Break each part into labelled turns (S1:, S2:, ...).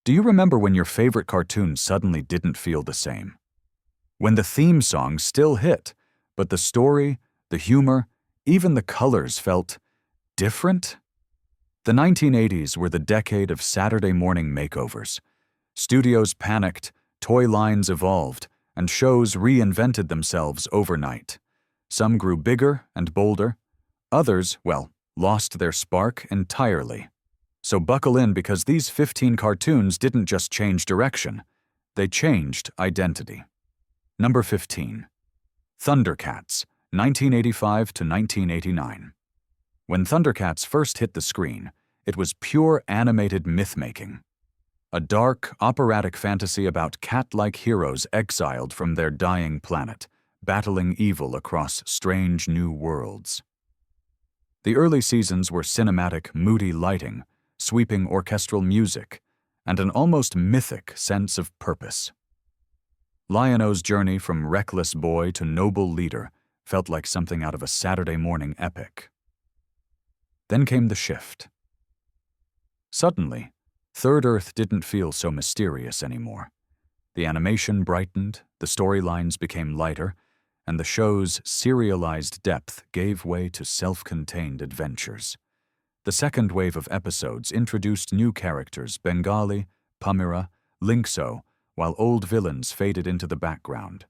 S1: Do you remember when your favorite cartoon suddenly didn't feel the same? When the theme song still hit, but the story, the humor, even the colors felt different? The 1980s were the decade of Saturday morning makeovers. Studios panicked, toy lines evolved, and shows reinvented themselves overnight. Some grew bigger and bolder. Others, well, lost their spark entirely. So buckle in, because these 15 cartoons didn't just change direction, they changed identity. Number 15. Thundercats, 1985 to 1989. When Thundercats first hit the screen, it was pure animated myth-making. A dark, operatic fantasy about cat-like heroes exiled from their dying planet, battling evil across strange new worlds. The early seasons were cinematic, moody lighting, sweeping orchestral music, and an almost mythic sense of purpose. Lion-O's journey from reckless boy to noble leader felt like something out of a Saturday morning epic. Then came the shift. Suddenly, Third Earth didn't feel so mysterious anymore. The animation brightened, the storylines became lighter, and the show's serialized depth gave way to self-contained adventures. The second wave of episodes introduced new characters: Bengali, Pamira, Linkso, while old villains faded into the background.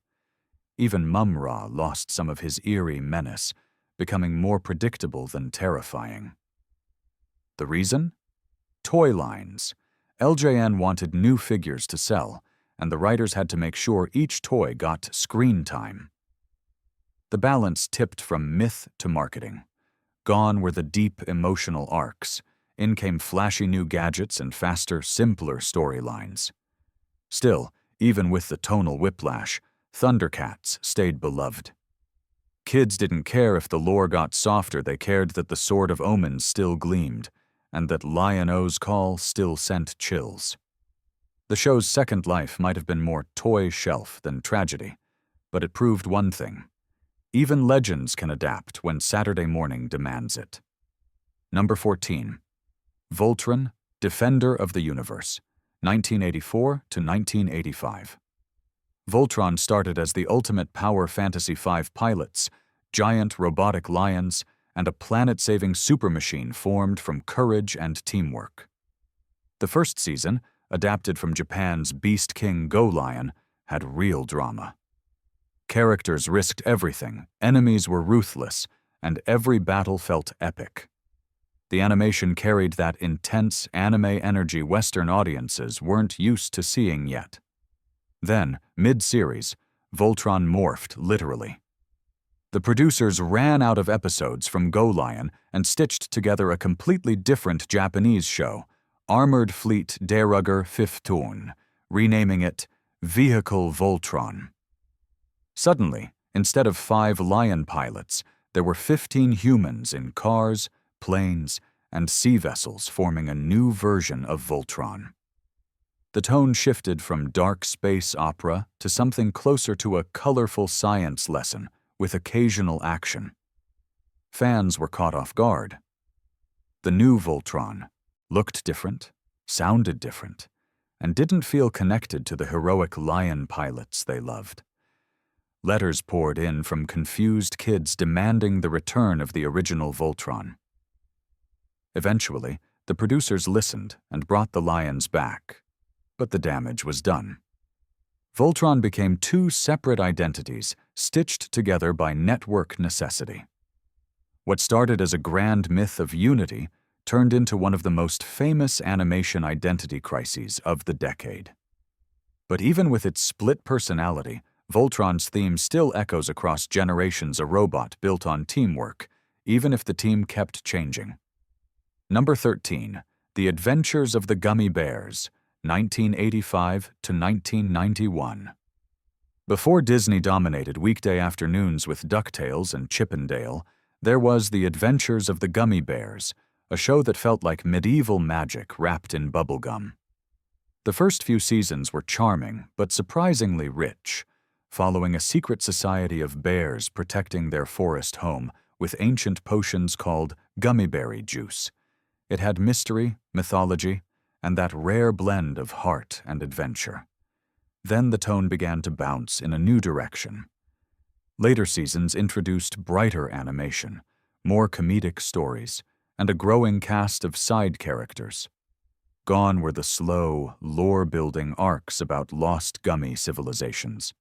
S1: Even Mum-Ra lost some of his eerie menace, becoming more predictable than terrifying. The reason? Toy lines. LJN wanted new figures to sell, and the writers had to make sure each toy got screen time. The balance tipped from myth to marketing. Gone were the deep emotional arcs. In came flashy new gadgets and faster, simpler storylines. Still, even with the tonal whiplash, Thundercats stayed beloved. Kids didn't care if the lore got softer; they cared that the Sword of Omens still gleamed, and that Lion-O's call still sent chills. The show's second life might have been more toy shelf than tragedy, but it proved one thing: even legends can adapt when Saturday morning demands it. Number 14. Voltron, Defender of the Universe, 1984 to 1985. Voltron started as the ultimate power fantasy: 5 pilots, giant robotic lions, and a planet-saving supermachine formed from courage and teamwork. The first season, adapted from Japan's Beast King Go Lion, had real drama. Characters risked everything, enemies were ruthless, and every battle felt epic. The animation carried that intense anime energy Western audiences weren't used to seeing yet. Then, mid-series, Voltron morphed literally. The producers ran out of episodes from Go Lion and stitched together a completely different Japanese show, Armored Fleet Derugger 15, renaming it Vehicle Voltron. Suddenly, instead of 5 lion pilots, there were 15 humans in cars, planes, and sea vessels, forming a new version of Voltron. The tone shifted from dark space opera to something closer to a colorful science lesson with occasional action. Fans were caught off guard. The new Voltron looked different, sounded different, and didn't feel connected to the heroic lion pilots they loved. Letters poured in from confused kids demanding the return of the original Voltron. Eventually, the producers listened and brought the lions back, but the damage was done. Voltron became 2 separate identities, stitched together by network necessity. What started as a grand myth of unity turned into one of the most famous animation identity crises of the decade. But even with its split personality, Voltron's theme still echoes across generations: a robot built on teamwork, even if the team kept changing. Number 13. The Adventures of the Gummy Bears, 1985 to 1991. Before Disney dominated weekday afternoons with DuckTales and Chip 'n Dale, there was The Adventures of the Gummy Bears, a show that felt like medieval magic wrapped in bubblegum. The first few seasons were charming but surprisingly rich, following a secret society of bears protecting their forest home with ancient potions called gummy berry juice. It had mystery, mythology, and that rare blend of heart and adventure. Then the tone began to bounce in a new direction. Later seasons introduced brighter animation, more comedic stories, and a growing cast of side characters. Gone were the slow, lore-building arcs about lost gummy civilizations.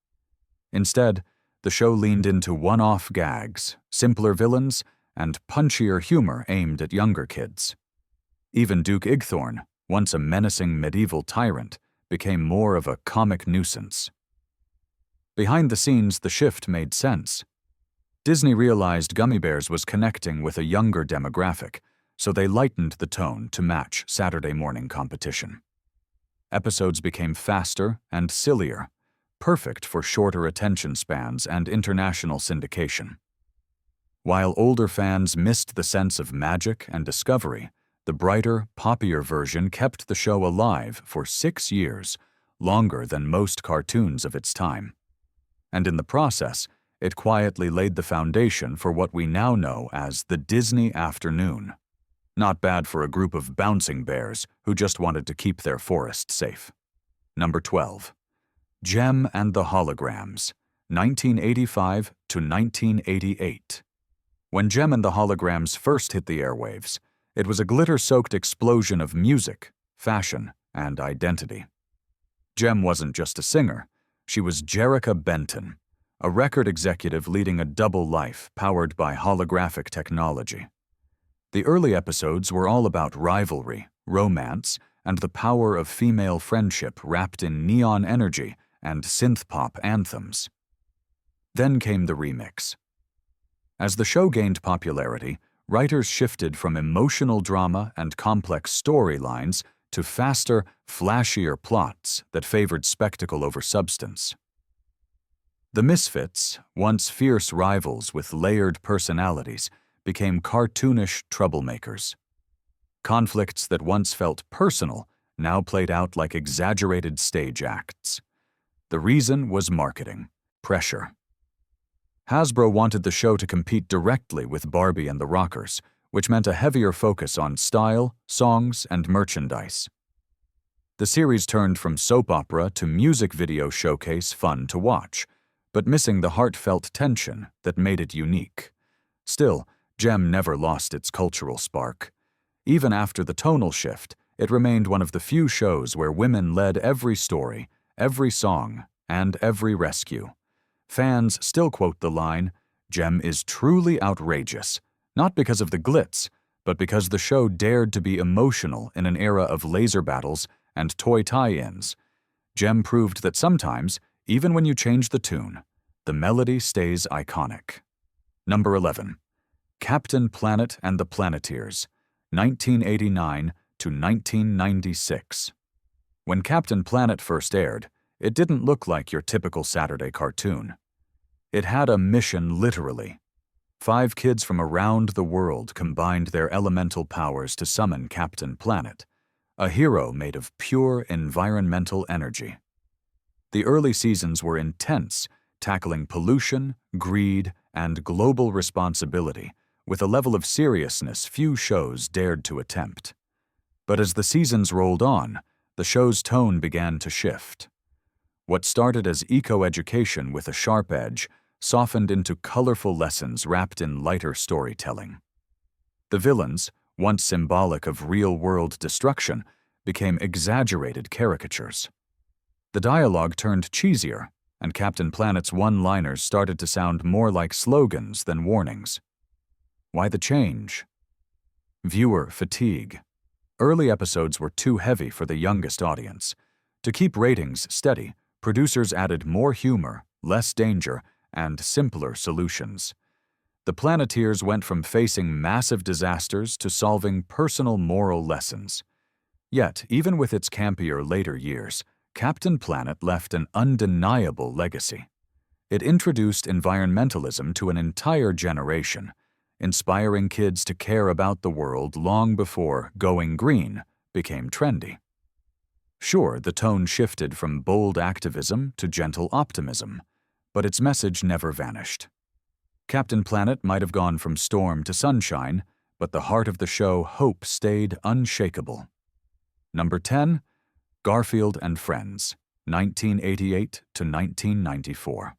S1: Instead, the show leaned into one-off gags, simpler villains, and punchier humor aimed at younger kids. Even Duke Igthorn, once a menacing medieval tyrant, became more of a comic nuisance. Behind the scenes, the shift made sense. Disney realized Gummy Bears was connecting with a younger demographic, so they lightened the tone to match Saturday morning competition. Episodes became faster and sillier, perfect for shorter attention spans and international syndication. While older fans missed the sense of magic and discovery, the brighter, poppier version kept the show alive for 6 years, longer than most cartoons of its time. And in the process, it quietly laid the foundation for what we now know as the Disney afternoon. Not bad for a group of bouncing bears who just wanted to keep their forest safe. Number 12. Jem and the Holograms, 1985 to 1988. When Jem and the Holograms first hit the airwaves, it was a glitter-soaked explosion of music, fashion, and identity. Jem wasn't just a singer, she was Jerrica Benton, a record executive leading a double life powered by holographic technology. The early episodes were all about rivalry, romance, and the power of female friendship wrapped in neon energy and synth-pop anthems. Then came the remix. As the show gained popularity, writers shifted from emotional drama and complex storylines to faster, flashier plots that favored spectacle over substance. The Misfits, once fierce rivals with layered personalities, became cartoonish troublemakers. Conflicts that once felt personal now played out like exaggerated stage acts. The reason was marketing, pressure. Hasbro wanted the show to compete directly with Barbie and the Rockers, which meant a heavier focus on style, songs, and merchandise. The series turned from soap opera to music video showcase fun to watch, but missing the heartfelt tension that made it unique. Still, Jem never lost its cultural spark. Even after the tonal shift, it remained one of the few shows where women led every story, every song, and every rescue. Fans still quote the line, "Jem is truly outrageous," not because of the glitz, but because the show dared to be emotional in an era of laser battles and toy tie-ins. Jem proved that sometimes, even when you change the tune, the melody stays iconic. Number 11. Captain Planet and the Planeteers, 1989 to 1996. When Captain Planet first aired, it didn't look like your typical Saturday cartoon. It had a mission literally. 5 kids from around the world combined their elemental powers to summon Captain Planet, a hero made of pure environmental energy. The early seasons were intense, tackling pollution, greed, and global responsibility, with a level of seriousness few shows dared to attempt. But as the seasons rolled on, the show's tone began to shift. What started as eco-education with a sharp edge softened into colorful lessons wrapped in lighter storytelling. The villains, once symbolic of real-world destruction, became exaggerated caricatures. The dialogue turned cheesier, and Captain Planet's one-liners started to sound more like slogans than warnings. Why the change? Viewer fatigue. Early episodes were too heavy for the youngest audience. To keep ratings steady, producers added more humor, less danger, and simpler solutions. The Planeteers went from facing massive disasters to solving personal moral lessons. Yet, even with its campier later years, Captain Planet left an undeniable legacy. It introduced environmentalism to an entire generation, inspiring kids to care about the world long before going green became trendy. Sure, the tone shifted from bold activism to gentle optimism, but its message never vanished. Captain Planet might have gone from storm to sunshine, but the heart of the show, hope, stayed unshakable. Number 10, Garfield and Friends, 1988 to 1994.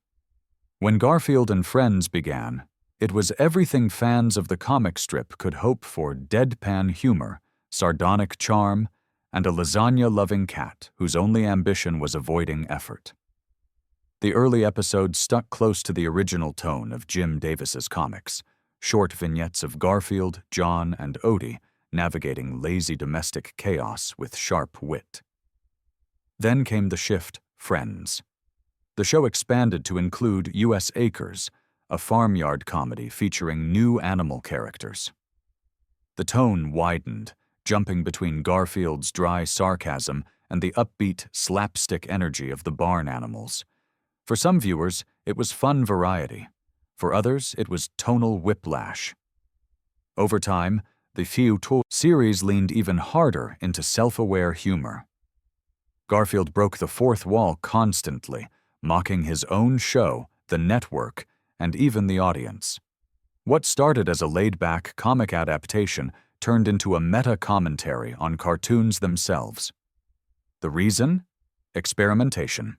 S1: When Garfield and Friends began, it was everything fans of the comic strip could hope for: deadpan humor, sardonic charm, and a lasagna-loving cat whose only ambition was avoiding effort. The early episodes stuck close to the original tone of Jim Davis's comics, short vignettes of Garfield, John, and Odie navigating lazy domestic chaos with sharp wit. Then came the shift, Friends. The show expanded to include U.S. Acres, a farmyard comedy featuring new animal characters. The tone widened, jumping between Garfield's dry sarcasm and the upbeat, slapstick energy of the barn animals. For some viewers, it was fun variety. For others, it was tonal whiplash. Over time, the Feuilleton series leaned even harder into self-aware humor. Garfield broke the fourth wall constantly, mocking his own show, the network, and even the audience. What started as a laid-back comic adaptation turned into a meta-commentary on cartoons themselves. The reason? Experimentation.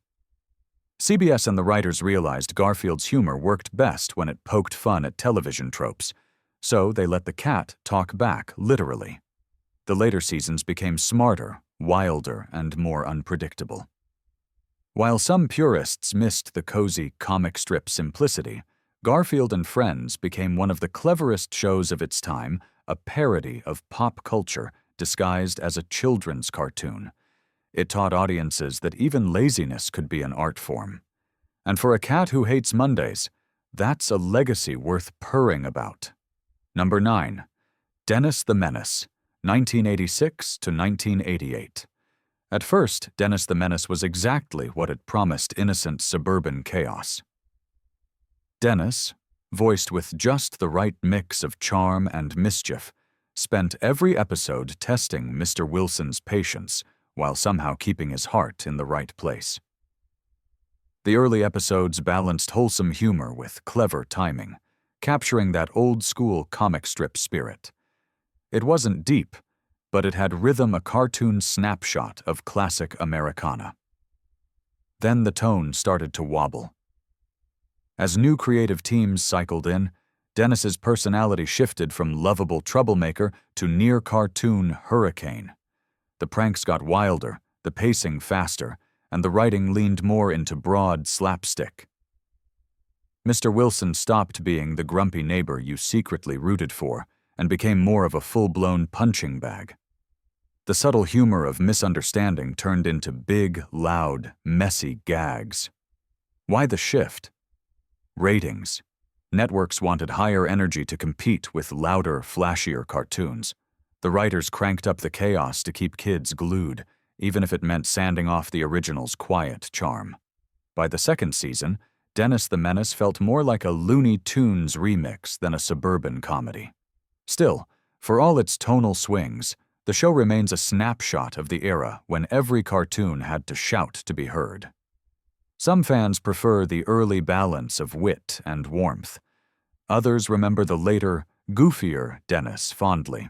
S1: CBS and the writers realized Garfield's humor worked best when it poked fun at television tropes, so they let the cat talk back, literally. The later seasons became smarter, wilder, and more unpredictable. While some purists missed the cozy comic strip simplicity, Garfield and Friends became one of the cleverest shows of its time, a parody of pop culture disguised as a children's cartoon. It taught audiences that even laziness could be an art form. And for a cat who hates Mondays, that's a legacy worth purring about. Number 9, Dennis the Menace, 1986 to 1988. At first, Dennis the Menace was exactly what it promised: innocent suburban chaos. Dennis, voiced with just the right mix of charm and mischief, spent every episode testing Mr. Wilson's patience while somehow keeping his heart in the right place. The early episodes balanced wholesome humor with clever timing, capturing that old-school comic strip spirit. It wasn't deep, but it had rhythm, a cartoon snapshot of classic Americana. Then the tone started to wobble. As new creative teams cycled in, Dennis's personality shifted from lovable troublemaker to near-cartoon hurricane. The pranks got wilder, the pacing faster, and the writing leaned more into broad slapstick. Mr. Wilson stopped being the grumpy neighbor you secretly rooted for and became more of a full-blown punching bag. The subtle humor of misunderstanding turned into big, loud, messy gags. Why the shift? Ratings. Networks wanted higher energy to compete with louder, flashier cartoons. The writers cranked up the chaos to keep kids glued, even if it meant sanding off the original's quiet charm. By the second season, Dennis the Menace felt more like a Looney Tunes remix than a suburban comedy. Still, for all its tonal swings, the show remains a snapshot of the era when every cartoon had to shout to be heard. Some fans prefer the early balance of wit and warmth. Others remember the later, goofier Dennis fondly.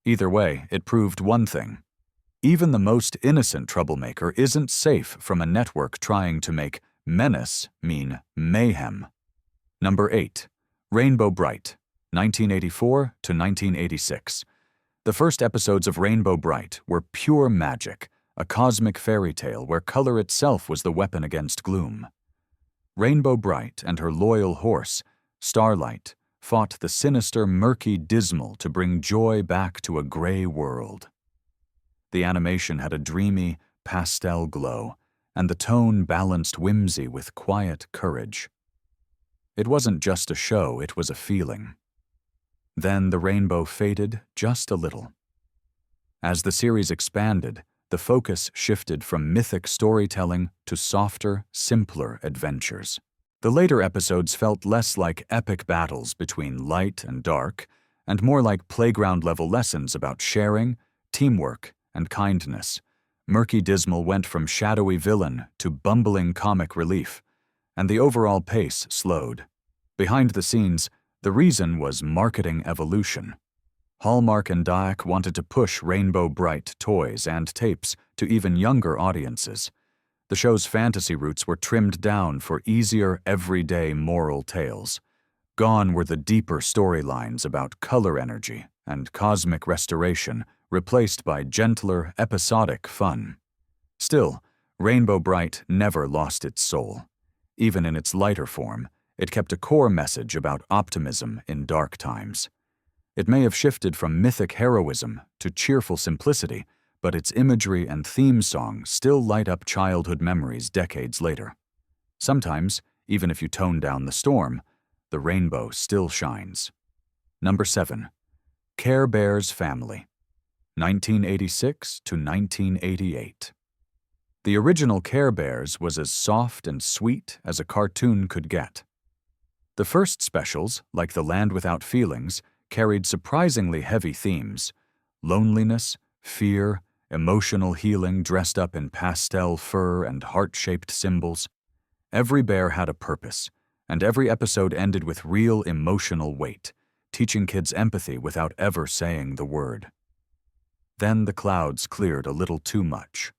S1: Either way, it proved one thing: even the most innocent troublemaker isn't safe from a network trying to make menace mean mayhem. Number 8, Rainbow Brite, 1984 to 1986. The first episodes of Rainbow Brite were pure magic, a cosmic fairy tale where color itself was the weapon against gloom. Rainbow Brite and her loyal horse, Starlight, fought the sinister, murky Dismal to bring joy back to a gray world. The animation had a dreamy, pastel glow, and the tone balanced whimsy with quiet courage. It wasn't just a show, it was a feeling. Then the rainbow faded just a little. As the series expanded, the focus shifted from mythic storytelling to softer, simpler adventures. The later episodes felt less like epic battles between light and dark, and more like playground-level lessons about sharing, teamwork, and kindness. Murky Dismal went from shadowy villain to bumbling comic relief, and the overall pace slowed. Behind the scenes, the reason was marketing evolution. Hallmark and Diak wanted to push Rainbow Brite toys and tapes to even younger audiences. The show's fantasy roots were trimmed down for easier, everyday moral tales. Gone were the deeper storylines about color energy and cosmic restoration, replaced by gentler, episodic fun. Still, Rainbow Brite never lost its soul. Even in its lighter form, it kept a core message about optimism in dark times. It may have shifted from mythic heroism to cheerful simplicity, but its imagery and theme song still light up childhood memories decades later. Sometimes, even if you tone down the storm, the rainbow still shines. Number 7. Care Bears Family, 1986 to 1988. The original Care Bears was as soft and sweet as a cartoon could get. The first specials, like The Land Without Feelings, carried surprisingly heavy themes: loneliness, fear, emotional healing dressed up in pastel fur and heart-shaped symbols. Every bear had a purpose, and every episode ended with real emotional weight, teaching kids empathy without ever saying the word. Then the clouds cleared a little too much.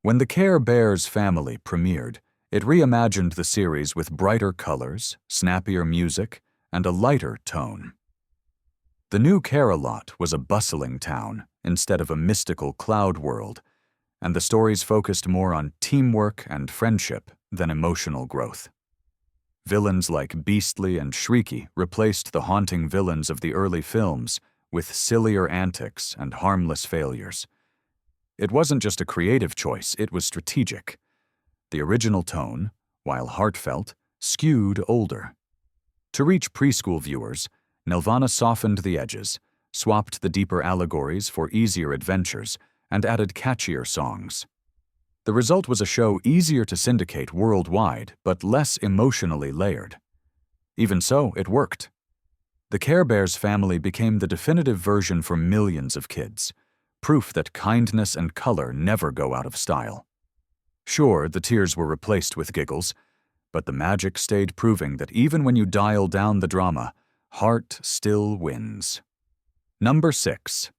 S1: When the Care Bears Family premiered, it reimagined the series with brighter colors, snappier music, and a lighter tone. The new Care-a-Lot was a bustling town instead of a mystical cloud world, and the stories focused more on teamwork and friendship than emotional growth. Villains like Beastly and Shrieky replaced the haunting villains of the early films with sillier antics and harmless failures. It wasn't just a creative choice, it was strategic. The original tone, while heartfelt, skewed older. To reach preschool viewers, Nelvana softened the edges, swapped the deeper allegories for easier adventures, and added catchier songs. The result was a show easier to syndicate worldwide, but less emotionally layered. Even so, it worked. The Care Bears Family became the definitive version for millions of kids, proof that kindness and color never go out of style. Sure, the tears were replaced with giggles, but the magic stayed, proving that even when you dial down the drama, heart still wins. Number 6.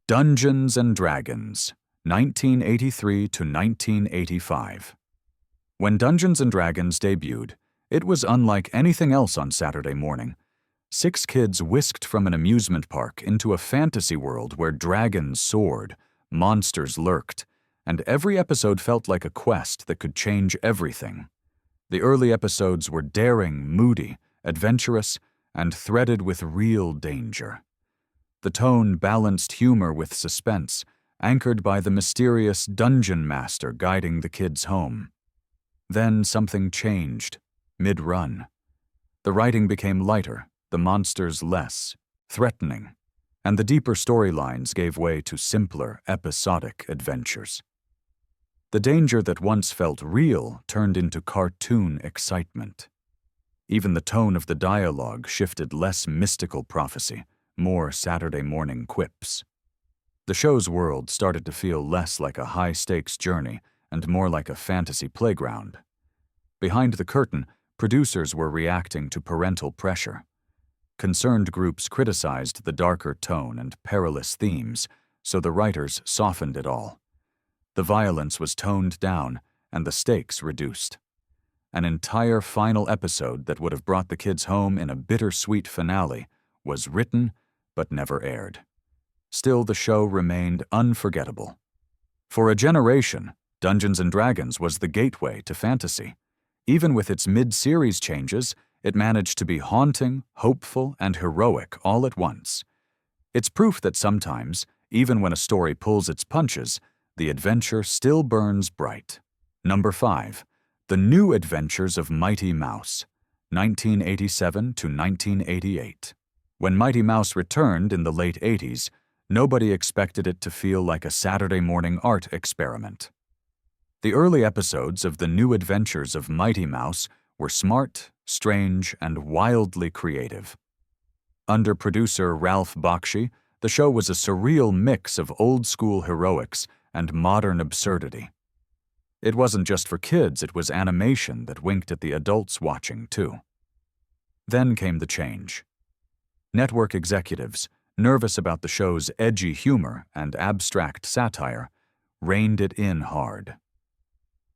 S1: Dungeons and Dragons, 1983 to 1985. When Dungeons and Dragons debuted, it was unlike anything else on Saturday morning. 6 kids whisked from an amusement park into a fantasy world where dragons soared, monsters lurked, and every episode felt like a quest that could change everything. The early episodes were daring, moody, adventurous, and threaded with real danger. The tone balanced humor with suspense, anchored by the mysterious dungeon master guiding the kids home. Then something changed, mid-run. The writing became lighter, the monsters less threatening, and the deeper storylines gave way to simpler, episodic adventures. The danger that once felt real turned into cartoon excitement. Even the tone of the dialogue shifted, less mystical prophecy, more Saturday morning quips. The show's world started to feel less like a high-stakes journey and more like a fantasy playground. Behind the curtain, producers were reacting to parental pressure. Concerned groups criticized the darker tone and perilous themes, so the writers softened it all. The violence was toned down and the stakes reduced. An entire final episode that would have brought the kids home in a bittersweet finale was written but never aired. Still, the show remained unforgettable. For a generation, Dungeons & Dragons was the gateway to fantasy. Even with its mid-series changes, it managed to be haunting, hopeful, and heroic all at once. It's proof that sometimes, even when a story pulls its punches, the adventure still burns bright. Number 5. The New Adventures of Mighty Mouse, 1987 to 1988. When Mighty Mouse returned in the late 80s, nobody expected it to feel like a Saturday morning art experiment. The early episodes of The New Adventures of Mighty Mouse were smart, strange, and wildly creative. Under producer Ralph Bakshi, the show was a surreal mix of old-school heroics and modern absurdity. It wasn't just for kids, it was animation that winked at the adults watching, too. Then came the change. Network executives, nervous about the show's edgy humor and abstract satire, reined it in hard.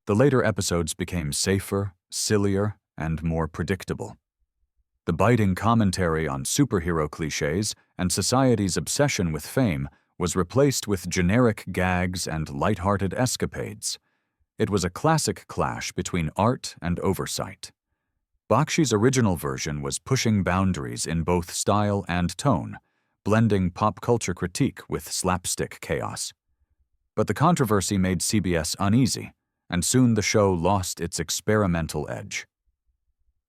S1: The later episodes became safer, sillier, and more predictable. The biting commentary on superhero cliches and society's obsession with fame was replaced with generic gags and light-hearted escapades. It was a classic clash between art and oversight. Bakshi's original version was pushing boundaries in both style and tone, blending pop culture critique with slapstick chaos. But the controversy made CBS uneasy, and soon the show lost its experimental edge.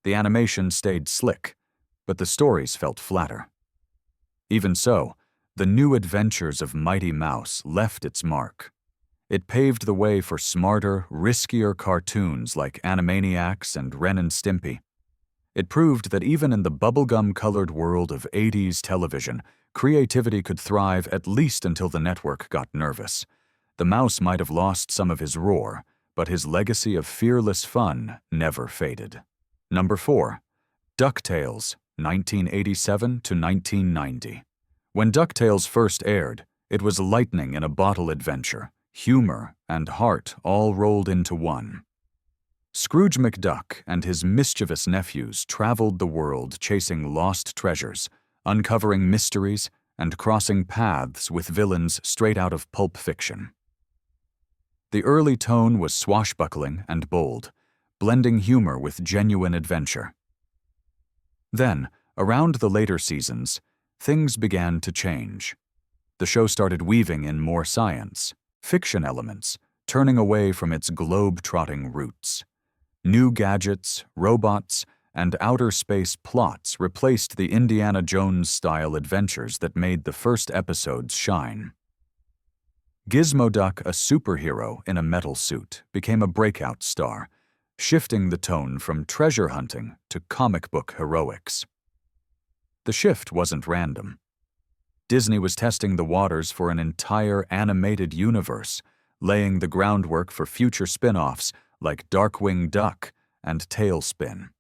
S1: The animation stayed slick, but the stories felt flatter. Even so, the New Adventures of Mighty Mouse left its mark. It paved the way for smarter, riskier cartoons like Animaniacs and Ren and Stimpy. It proved that even in the bubblegum-colored world of 80s television, creativity could thrive at least until the network got nervous. The mouse might have lost some of his roar, but his legacy of fearless fun never faded. Number 4. DuckTales, 1987 to 1990. When DuckTales first aired, it was lightning in a bottle adventure, humor and heart all rolled into one. Scrooge McDuck and his mischievous nephews traveled the world chasing lost treasures, uncovering mysteries, and crossing paths with villains straight out of pulp fiction. The early tone was swashbuckling and bold, blending humor with genuine adventure. Then, around the later seasons, things began to change. The show started weaving in more science, fiction elements, turning away from its globe-trotting roots. New gadgets, robots, and outer space plots replaced the Indiana Jones-style adventures that made the first episodes shine. Gizmoduck, a superhero in a metal suit, became a breakout star, shifting the tone from treasure hunting to comic book heroics. The shift wasn't random. Disney was testing the waters for an entire animated universe, laying the groundwork for future spin-offs like Darkwing Duck and Tailspin.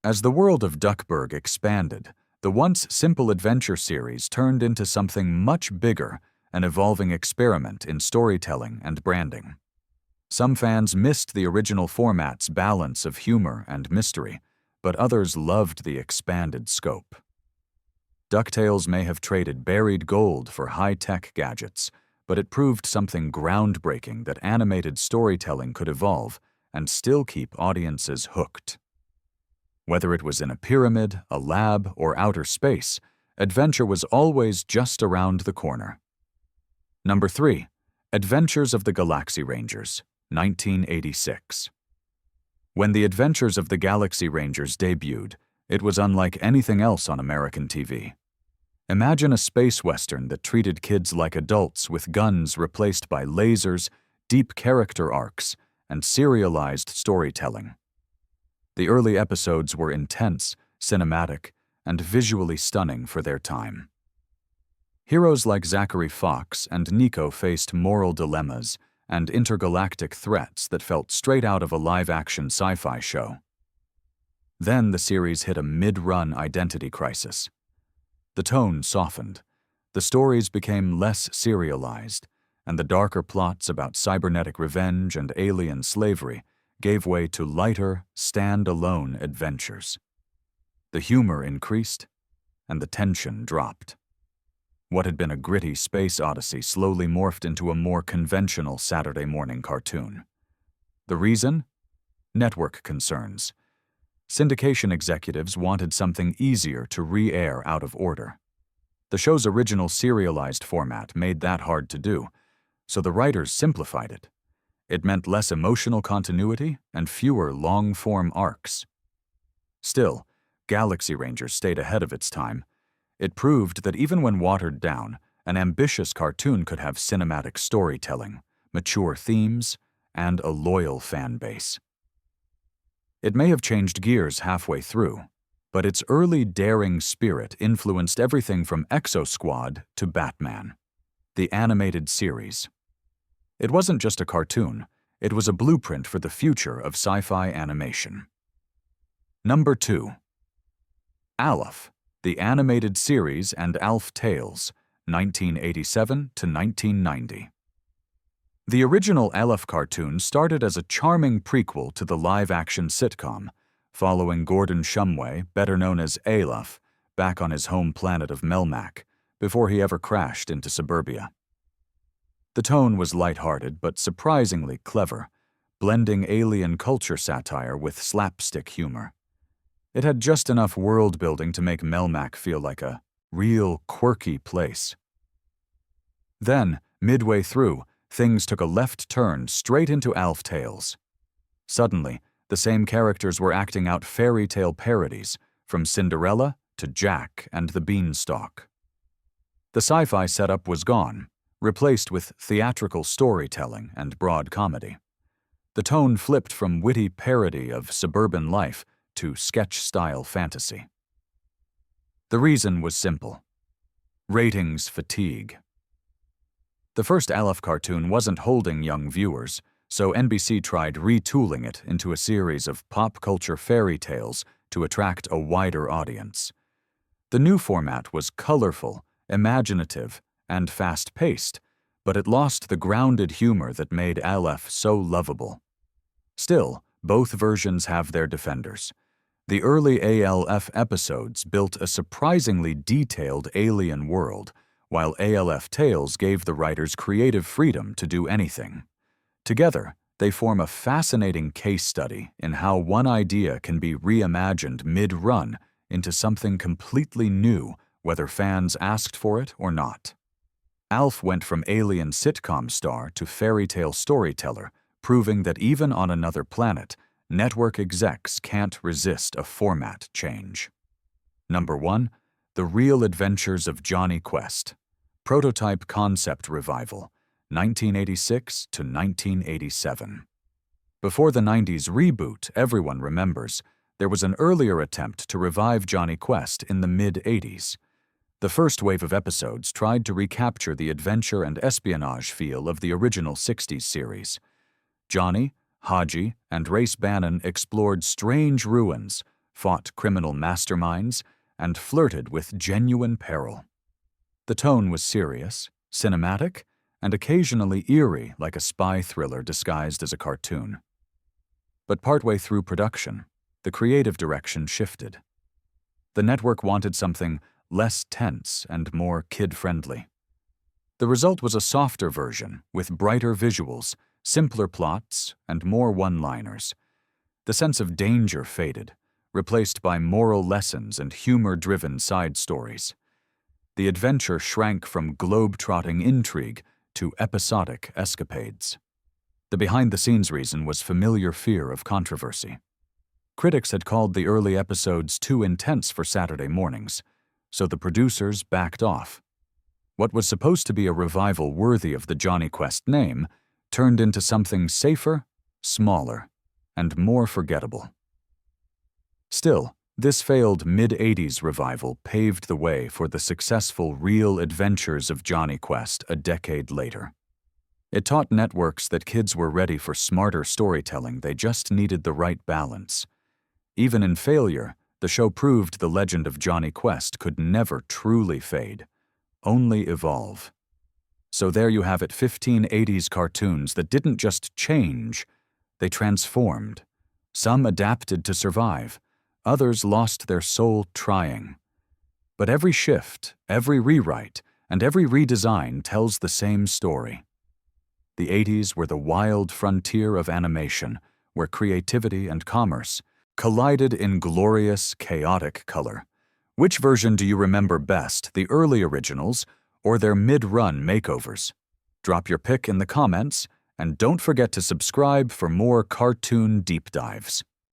S1: As the world of Duckburg expanded, the once simple adventure series turned into something much bigger, an evolving experiment in storytelling and branding. Some fans missed the original format's balance of humor and mystery, but others loved the expanded scope. DuckTales may have traded buried gold for high-tech gadgets, but it proved something groundbreaking that animated storytelling could evolve and still keep audiences hooked. Whether it was in a pyramid, a lab, or outer space, adventure was always just around the corner. Number 3. Adventures of the Galaxy Rangers, 1986. When the Adventures of the Galaxy Rangers debuted, it was unlike anything else on American TV. Imagine a space western that treated kids like adults with guns replaced by lasers, deep character arcs, and serialized storytelling. The early episodes were intense, cinematic, and visually stunning for their time. Heroes like Zachary Fox and Nico faced moral dilemmas and intergalactic threats that felt straight out of a live-action sci-fi show. Then the series hit a mid-run identity crisis. The tone softened, the stories became less serialized, and the darker plots about cybernetic revenge and alien slavery gave way to lighter, stand-alone adventures. The humor increased, and the tension dropped. What had been a gritty space odyssey slowly morphed into a more conventional Saturday morning cartoon. The reason? Network concerns. Syndication executives wanted something easier to re-air out of order. The show's original serialized format made that hard to do, so the writers simplified it. It meant less emotional continuity and fewer long-form arcs. Still, Galaxy Rangers stayed ahead of its time. It proved that even when watered down, an ambitious cartoon could have cinematic storytelling, mature themes, and a loyal fan base. It may have changed gears halfway through, but its early daring spirit influenced everything from Exo Squad to Batman, the animated series. It wasn't just a cartoon, it was a blueprint for the future of sci-fi animation. Number 2. Aleph, the animated series and Alf Tales, 1987 to 1990. The original Elf cartoon started as a charming prequel to the live-action sitcom, following Gordon Shumway, better known as Elf, back on his home planet of Melmac, before he ever crashed into suburbia. The tone was lighthearted but surprisingly clever, blending alien culture satire with slapstick humor. It had just enough world-building to make Melmac feel like a real, quirky place. Then, midway through, things took a left turn straight into Alf Tales. Suddenly, the same characters were acting out fairy tale parodies, from Cinderella to Jack and the Beanstalk. The sci-fi setup was gone, replaced with theatrical storytelling and broad comedy. The tone flipped from witty parody of suburban life to sketch-style fantasy. The reason was simple: ratings fatigue. The first Elf cartoon wasn't holding young viewers, so NBC tried retooling it into a series of pop culture fairy tales to attract a wider audience. The new format was colorful, imaginative, and fast-paced, but it lost the grounded humor that made Elf so lovable. Still, both versions have their defenders. The early ALF episodes built a surprisingly detailed alien world, while ALF Tales gave the writers creative freedom to do anything. Together, they form a fascinating case study in how one idea can be reimagined mid-run into something completely new, whether fans asked for it or not. Alf went from alien sitcom star to fairy tale storyteller, proving that even on another planet, network execs can't resist a format change. Number 1. The Real Adventures of Jonny Quest. Prototype Concept Revival, 1986 to 1987. Before the 90s reboot everyone remembers, there was an earlier attempt to revive Jonny Quest in the mid-80s. The first wave of episodes tried to recapture the adventure and espionage feel of the original 60s series. Johnny, Haji, and Race Bannon explored strange ruins, fought criminal masterminds, and flirted with genuine peril. The tone was serious, cinematic, and occasionally eerie like a spy thriller disguised as a cartoon. But partway through production, the creative direction shifted. The network wanted something less tense and more kid-friendly. The result was a softer version with brighter visuals, simpler plots, and more one-liners. The sense of danger faded, replaced by moral lessons and humor-driven side stories. The adventure shrank from globe-trotting intrigue to episodic escapades. The behind-the-scenes reason was familiar fear of controversy. Critics had called the early episodes too intense for Saturday mornings, so the producers backed off. What was supposed to be a revival worthy of the Jonny Quest name turned into something safer, smaller, and more forgettable. Still, this failed mid-80s revival paved the way for the successful Real Adventures of Jonny Quest a decade later. It taught networks that kids were ready for smarter storytelling, they just needed the right balance. Even in failure, the show proved the legend of Jonny Quest could never truly fade, only evolve. So there you have it, 15 80s cartoons that didn't just change, they transformed. Some adapted to survive, others lost their soul trying. But every shift, every rewrite, and every redesign tells the same story. The 80s were the wild frontier of animation, where creativity and commerce collided in glorious, chaotic color. Which version do you remember best, the early originals or their mid-run makeovers? Drop your pick in the comments, and don't forget to subscribe for more cartoon deep dives.